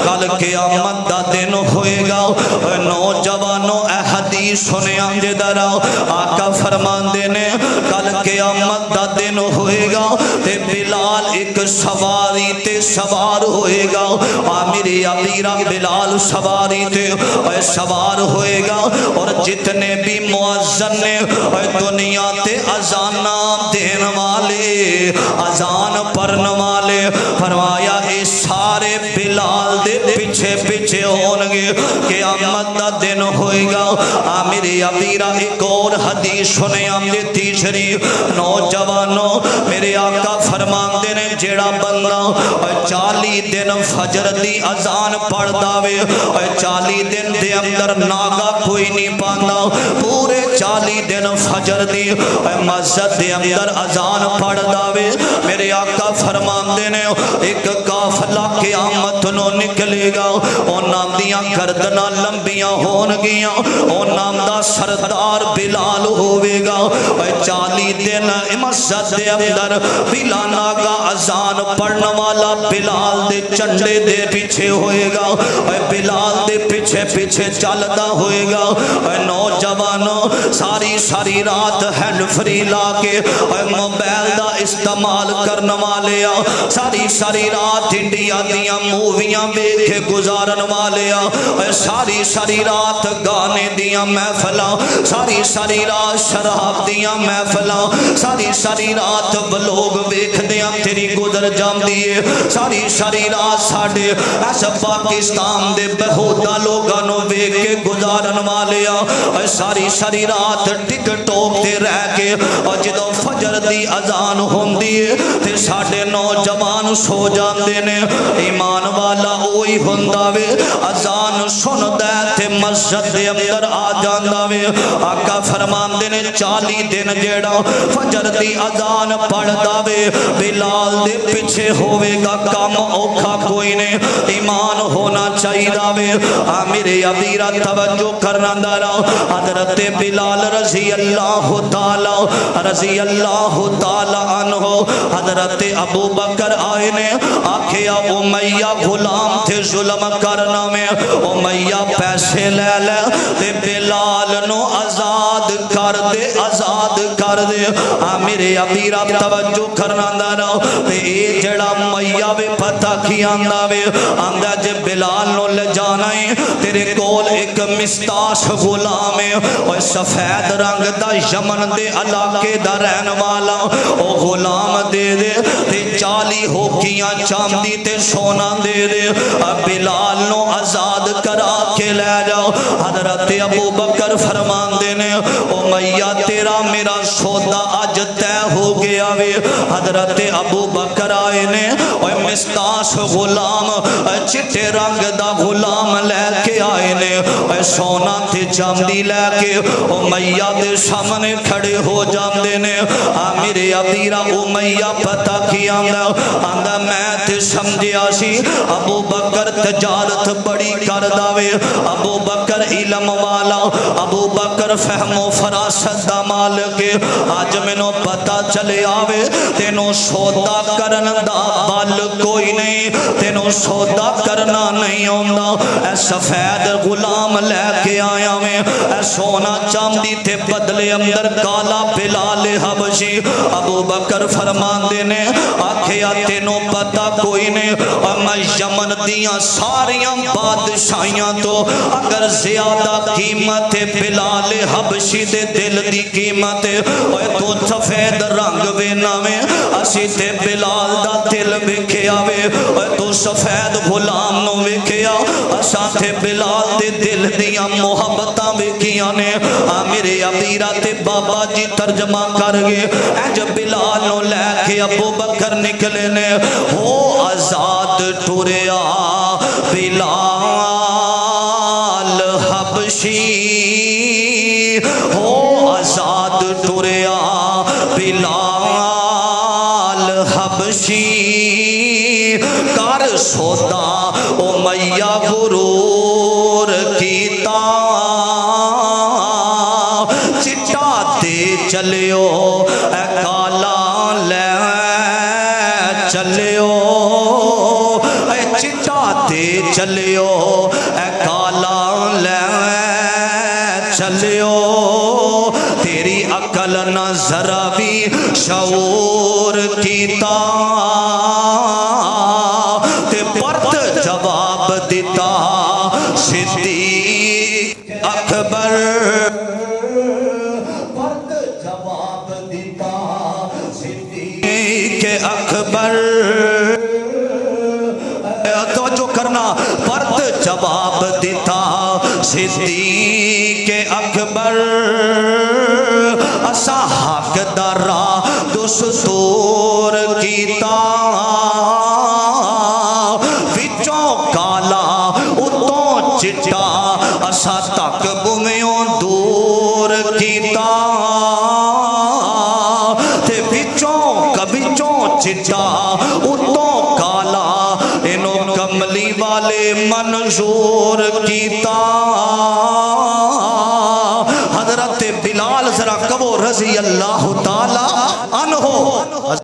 کل قیامت دا دن ہوئے گا نوجوانوں اے حدیث سنے آنجے دراؤ آقا فرماندے نے کل قیامت دا دن ہوئے گا تے بلال ایک سواری تے سوار ہوئے گا میری عبیرہ بلال سواری تے سوار ہوئے گا اور جتنے بھی مؤذن نے دنیا تے اذانہ دین والے اذان پڑھن والے فرمایا اے سارے بلال دے پیچھے پیچھے ہونگے قیامت دا دن ہوئے گا میری عبیرہ ایک اور حدیث سنے آمدے تیسری نوجوانوں میرے آقا فرماندے نے جیڑا بندہ 40 دن فجر دی اذان پڑھ داوے 40 دن دے اندر ناگا کوئی نہیں پاندا پورے 40 دن فجر دی مسجد دے اندر اذان پڑھ داوے میرے آقا فرماندے نے ایک قافلہ قیامت نو نکلے گا او نام دیاں گردناں لمبیاں ہون گیاں او نام دا سردار بلال ہوئے گا 40 دن مسجد دے اندر بلا ناگا اذان پڑھن والا بلال دے چنڈے دے پیچھے ہوئے گا بلال دے پیچھے پیچھے چلدا ہوئے گا نوجوانوں ساری رات ہینڈ فری لا کے موبائل دا استعمال کرن والے ساری رات انڈیا دیاں موویاں دیکھ کے گزارن والے ساری رات گانے دیاں محفلاں ساری رات شراب دیاں محفلاں ساری رات بلوگ ویکھ دیاں تیری گزر جاندی ہے ساری رات ساڈے ایسا پاکستان دے بہودا لوگاں نو ویکھ کے گزارن والے ساری رات ٹک ٹوک تے رہ کے جدوں فجر دی اذان ہوندی ہے تے ساڈے نوجوان سو جاندے نے ایمان والا اوہی ہوندا وے اذان سندا تے مسجد دے اندر آ جاندا وے آقا فرماندے نے 40 دن جیڑا فجر دی اذان پڑھدا وے بلال دے پیچھے ہوے گا کام اوکھا کوئی نہیں ایمان ہونا چاہیدا وے میرے عبیرہ توجہ کرنا دارا حضرت بلال رضی اللہ تعالی عنہ حضرت ابو بکر آئے نے آکھیا امیہ غلام تھے ظلم کرنا میں امیہ پیسے لے لے تے بلال نو آزاد کر دے میرے عبیرہ توجہ کرنا دارا تے اے جڑا امیہ وے پتہ کی آندہ وے آندہ جے بلال نو لے جانا ہے تیرے کول ایک مستاش غلام ہے اور سفید رنگ دا یمن دے علاقے دا رہن والا او غلام دے دے تے 40 ہوکیاں چاندی تے سونا دے دے بلال نو آزاد کرا کے لے جاؤ حضرت ابو بکر فرمان دینے امیہ تیرا میرا سودا آج تے ہو گیا وے حضرت ابو بکر آئے نے اور مستاش غلام چٹے رنگ دا غلام لے کے آئے نے اور سونا تے چاندی لے کے امیہ دے سامنے کھڑے ہو جاندے نے میرے عبیرہ امیہ پتہ کی آندہ میں تے سمجھیا سی ابو بکر تجارت بڑی کر داوے ابو بکر علم والا ابو بکر فہم و فراست دا مالک آج میں نو پتہ چلے آوے تینو سودا کرن دا بال کوئی نہیں تینو سودا کرنا نہیں ہوندہ اے سفید غلام لے کے آیا میں اے سونا چاندی تے بدلے اندر کالا بلال حبشی ابو بکر فرمان دینے آکھیا تینو پتہ کوئی نہیں میں یمن دیاں ساریاں بادشاہیاں تو اگر زیادہ قیمت بلال حبشی دے دل دی قیمت اوے تو سفید رنگ وینا میں اسی تے بلال دا دل وکھیا وے اوے تو سفید غلام نو وکھیا اساں تے بلال دے دل دیاں محبتاں وکھیاں نے میرے عبیرہ تے بابا جی ترجمہ کر گئے اے جب بلال نو لے کے ابو بکر نکلے نے ہو آزاد ٹوریا بلال حبشی ہو آزاد ٹوریا بلال حبشی کر سودا امیہ غرور کیتا چٹا تے چلیو اے کالا لے چلیو اے چٹا تے چلیو چلیو اے کالا لے چلیو تیری عقل نہ ذرا بھی شعور کیتا تے پرت جواب دیتا صدیق اکبر پرت جواب دیتا صدیق اکبر توجہ کرنا پرت جواب دیتا صدیق اکبر اسا حق درا دستور کیتا وچوں کالا اتوں چٹا اسا تک بومیوں دور کیتا تے وچوں چٹا اتوں کالا انہوں کملی والے منظور کیتا حضرت بلال ذرا کبو رضی اللہ تعالی عنہ